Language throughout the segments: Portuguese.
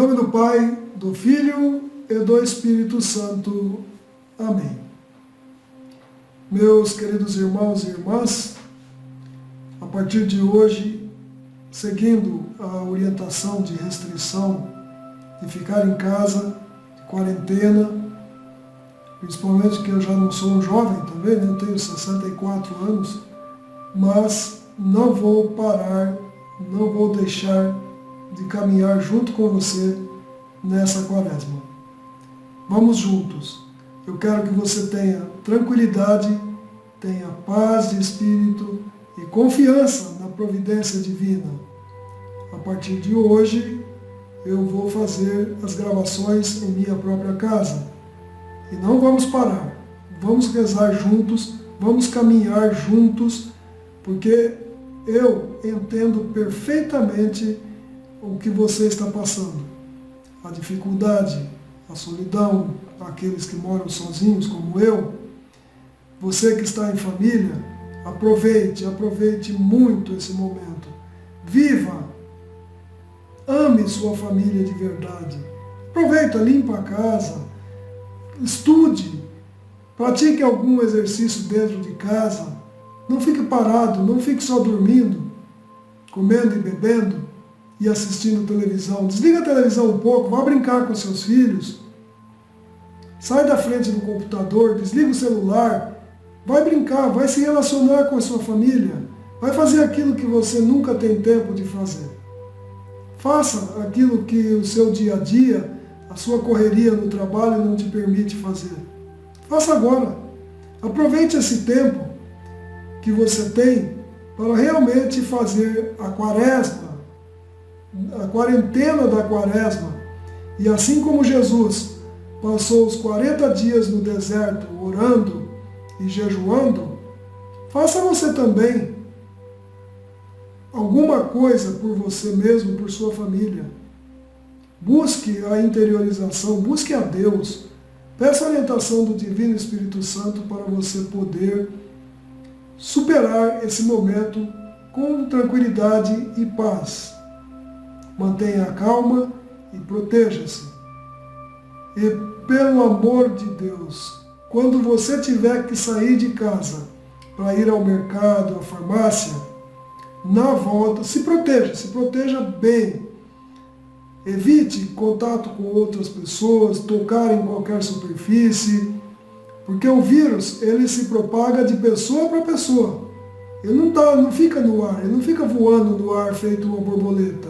nome do Pai, do Filho e do Espírito Santo. Amém. Meus queridos irmãos e irmãs, a partir de hoje, seguindo a orientação de restrição, de ficar em casa, de quarentena, principalmente que eu já não sou um jovem também, né? Eu tenho 64 anos, mas não vou parar, não vou deixar de caminhar junto com você nessa quaresma. Vamos juntos. Eu quero que você tenha tranquilidade, tenha paz de espírito e confiança na providência divina. A partir de hoje, eu vou fazer as gravações em minha própria casa. E não vamos parar. Vamos rezar juntos, vamos caminhar juntos, porque eu entendo perfeitamente o que você está passando. A dificuldade, a solidão, aqueles que moram sozinhos como eu. Você que está em família, aproveite muito esse momento. Viva! Ame sua família de verdade. Aproveita, limpa a casa, estude, pratique algum exercício dentro de casa. Não fique parado, não fique só dormindo, comendo e bebendo e assistindo televisão. Desliga a televisão um pouco, vá brincar com seus filhos. Sai da frente do computador, desliga o celular, vai brincar, vai se relacionar com a sua família, vai fazer aquilo que você nunca tem tempo de fazer. Faça aquilo que o seu dia a dia, a sua correria no trabalho não te permite fazer. Faça agora. Aproveite esse tempo que você tem para realmente fazer a quaresma, a quarentena da quaresma. E assim como Jesus passou os 40 dias no deserto orando e jejuando, faça você também alguma coisa por você mesmo, por sua família. Busque a interiorização, busque a Deus. Peça a orientação do Divino Espírito Santo para você poder superar esse momento com tranquilidade e paz. Mantenha a calma e proteja-se. E pelo amor de Deus, quando você tiver que sair de casa para ir ao mercado, à farmácia, na volta, se proteja bem. Evite contato com outras pessoas, tocar em qualquer superfície, porque o vírus, ele se propaga de pessoa para pessoa. Ele não fica no ar, ele não fica voando no ar feito uma borboleta.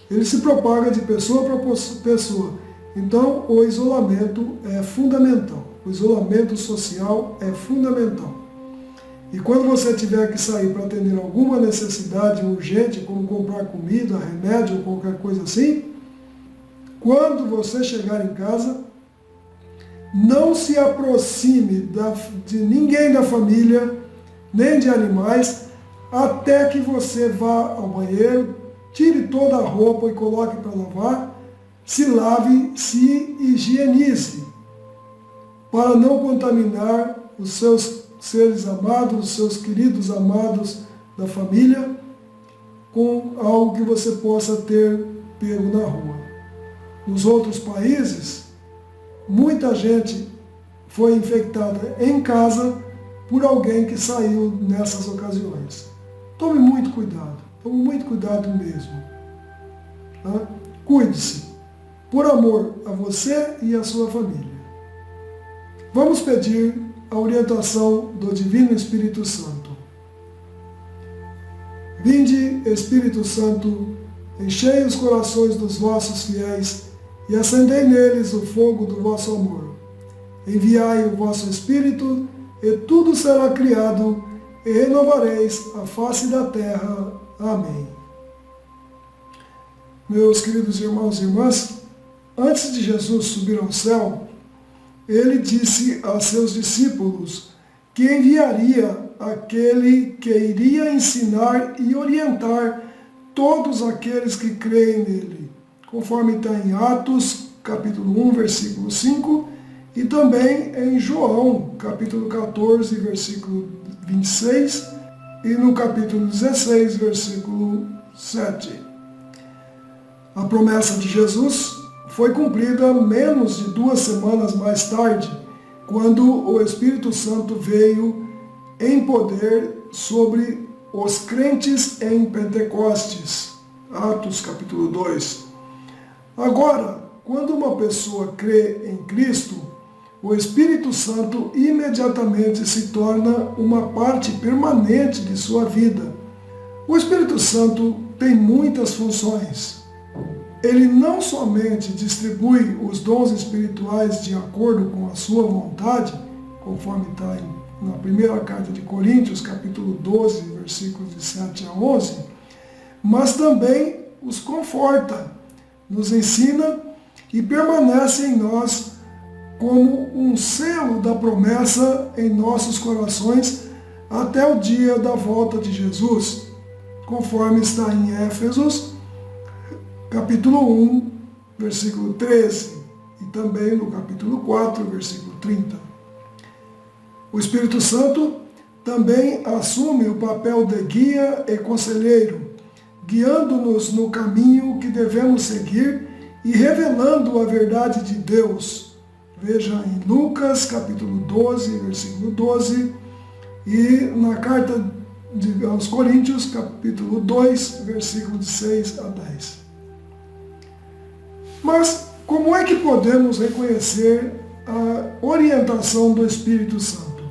Ele se propaga de pessoa para pessoa. Então, o isolamento é fundamental. O isolamento social é fundamental. E quando você tiver que sair para atender alguma necessidade urgente, como comprar comida, remédio ou qualquer coisa assim, quando você chegar em casa, não se aproxime de ninguém da família, nem de animais, até que você vá ao banheiro, tire toda a roupa e coloque para lavar, se lave, se higienize, para não contaminar os seus seres amados, os seus queridos amados da família, com algo que você possa ter pego na rua. Nos outros países, muita gente foi infectada em casa por alguém que saiu nessas ocasiões. Tome muito cuidado mesmo. Tá? Cuide-se, por amor a você e a sua família. Vamos pedir a orientação do Divino Espírito Santo. Vinde, Espírito Santo, enchei os corações dos vossos fiéis e acendei neles o fogo do vosso amor. Enviai o vosso Espírito, e tudo será criado, e renovareis a face da terra. Amém. Meus queridos irmãos e irmãs, antes de Jesus subir ao céu, ele disse a seus discípulos que enviaria aquele que iria ensinar e orientar todos aqueles que creem nele, conforme está em Atos, capítulo 1, versículo 5, e também em João, capítulo 14, versículo 26, e no capítulo 16, versículo 7. A promessa de Jesus foi cumprida menos de 2 semanas mais tarde, quando o Espírito Santo veio em poder sobre os crentes em Pentecostes. Atos capítulo 2. Agora, quando uma pessoa crê em Cristo, o Espírito Santo imediatamente se torna uma parte permanente de sua vida. O Espírito Santo tem muitas funções. Ele não somente distribui os dons espirituais de acordo com a sua vontade, conforme está na primeira carta de Coríntios, capítulo 12, versículos de 7 a 11, mas também os conforta, nos ensina e permanece em nós como um selo da promessa em nossos corações até o dia da volta de Jesus, conforme está em Éfesos, capítulo 1, versículo 13, e também no capítulo 4, versículo 30. O Espírito Santo também assume o papel de guia e conselheiro, guiando-nos no caminho que devemos seguir e revelando a verdade de Deus. Veja em Lucas, capítulo 12, versículo 12, e na carta aos Coríntios, capítulo 2, versículo de 6 a 10. Mas como é que podemos reconhecer a orientação do Espírito Santo?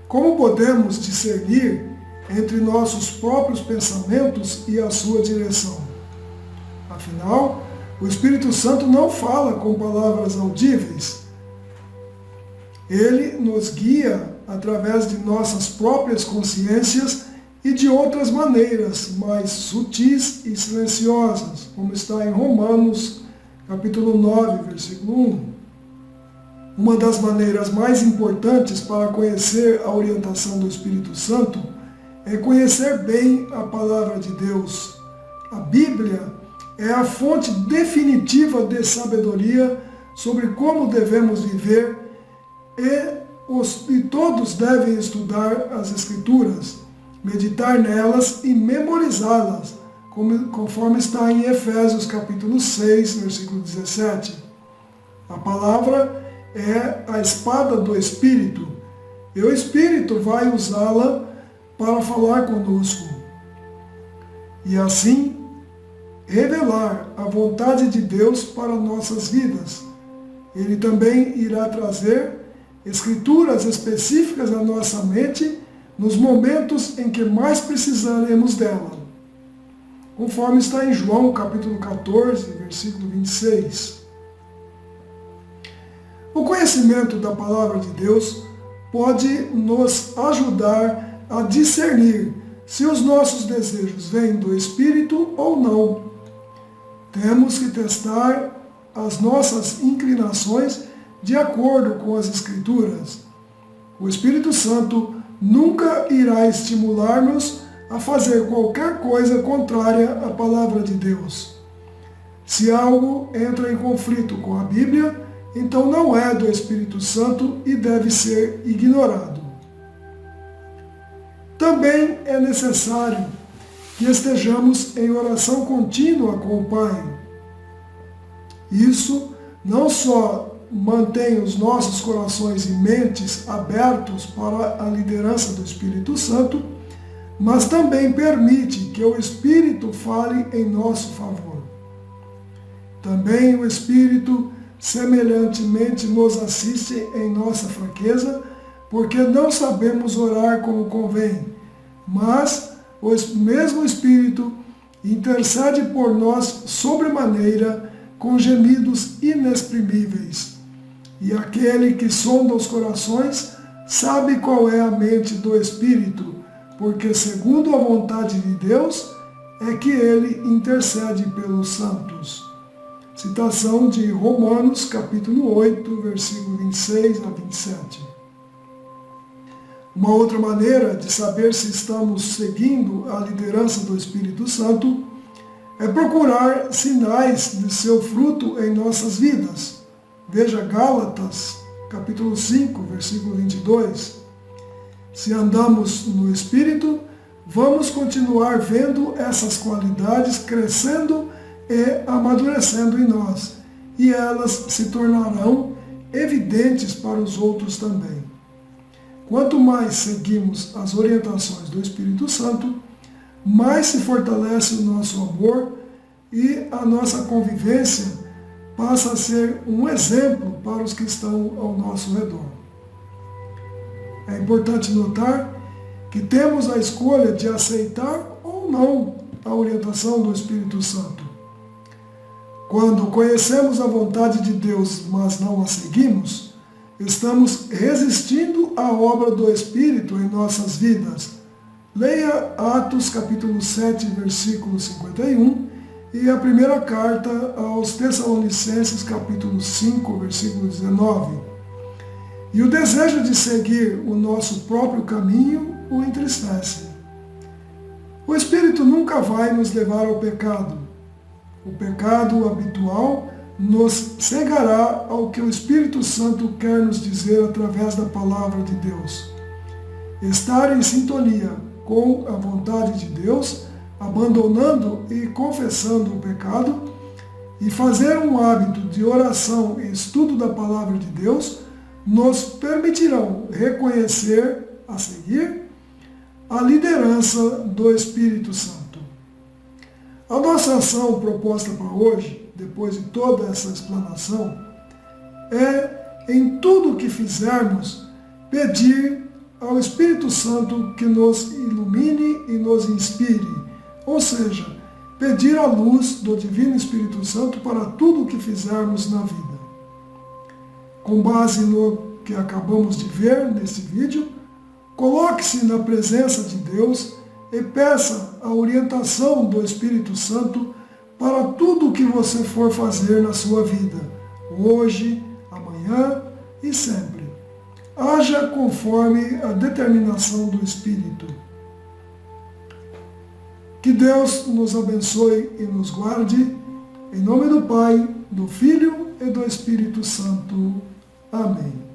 Como podemos discernir entre nossos próprios pensamentos e a sua direção? Afinal, o Espírito Santo não fala com palavras audíveis. Ele nos guia através de nossas próprias consciências e de outras maneiras mais sutis e silenciosas, como está em Romanos, capítulo 9, versículo 1. Uma das maneiras mais importantes para conhecer a orientação do Espírito Santo é conhecer bem a palavra de Deus. A Bíblia é a fonte definitiva de sabedoria sobre como devemos viver e todos devem estudar as Escrituras, meditar nelas e memorizá-las, conforme está em Efésios capítulo 6, versículo 17. A palavra é a espada do Espírito, e o Espírito vai usá-la para falar conosco. E assim, revelar a vontade de Deus para nossas vidas. Ele também irá trazer escrituras específicas à nossa mente nos momentos em que mais precisaremos dela, conforme está em João capítulo 14, versículo 26. O conhecimento da palavra de Deus pode nos ajudar a discernir se os nossos desejos vêm do Espírito ou não. Temos que testar as nossas inclinações de acordo com as Escrituras. O Espírito Santo nunca irá estimular-nos a fazer qualquer coisa contrária à palavra de Deus. Se algo entra em conflito com a Bíblia, então não é do Espírito Santo e deve ser ignorado. Também é necessário que estejamos em oração contínua com o Pai. Isso não só mantém os nossos corações e mentes abertos para a liderança do Espírito Santo, mas também permite que o Espírito fale em nosso favor. Também o Espírito semelhantemente nos assiste em nossa fraqueza, porque não sabemos orar como convém, mas o mesmo Espírito intercede por nós sobremaneira com gemidos inexprimíveis. E aquele que sonda os corações sabe qual é a mente do Espírito, porque segundo a vontade de Deus é que ele intercede pelos santos. Citação de Romanos, capítulo 8, versículo 26 a 27. Uma outra maneira de saber se estamos seguindo a liderança do Espírito Santo é procurar sinais de seu fruto em nossas vidas. Veja Gálatas, capítulo 5, versículo 22. Se andamos no Espírito, vamos continuar vendo essas qualidades crescendo e amadurecendo em nós, e elas se tornarão evidentes para os outros também. Quanto mais seguimos as orientações do Espírito Santo, mais se fortalece o nosso amor e a nossa convivência passa a ser um exemplo para os que estão ao nosso redor. É importante notar que temos a escolha de aceitar ou não a orientação do Espírito Santo. Quando conhecemos a vontade de Deus, mas não a seguimos, estamos resistindo à obra do Espírito em nossas vidas. Leia Atos capítulo 7, versículo 51 e a primeira carta aos Tessalonicenses capítulo 5, versículo 19. E o desejo de seguir o nosso próprio caminho o entristece. O Espírito nunca vai nos levar ao pecado. O pecado habitual nos cegará ao que o Espírito Santo quer nos dizer através da palavra de Deus. Estar em sintonia com a vontade de Deus, abandonando e confessando o pecado, e fazer um hábito de oração e estudo da palavra de Deus, nos permitirão reconhecer, a seguir, a liderança do Espírito Santo. A nossa ação proposta para hoje, depois de toda essa explanação, é, em tudo o que fizermos, pedir ao Espírito Santo que nos ilumine e nos inspire, ou seja, pedir a luz do Divino Espírito Santo para tudo o que fizermos na vida. Com base no que acabamos de ver nesse vídeo, coloque-se na presença de Deus e peça a orientação do Espírito Santo para tudo o que você for fazer na sua vida, hoje, amanhã e sempre. Haja conforme a determinação do Espírito. Que Deus nos abençoe e nos guarde, em nome do Pai, do Filho e do Espírito Santo. Amém.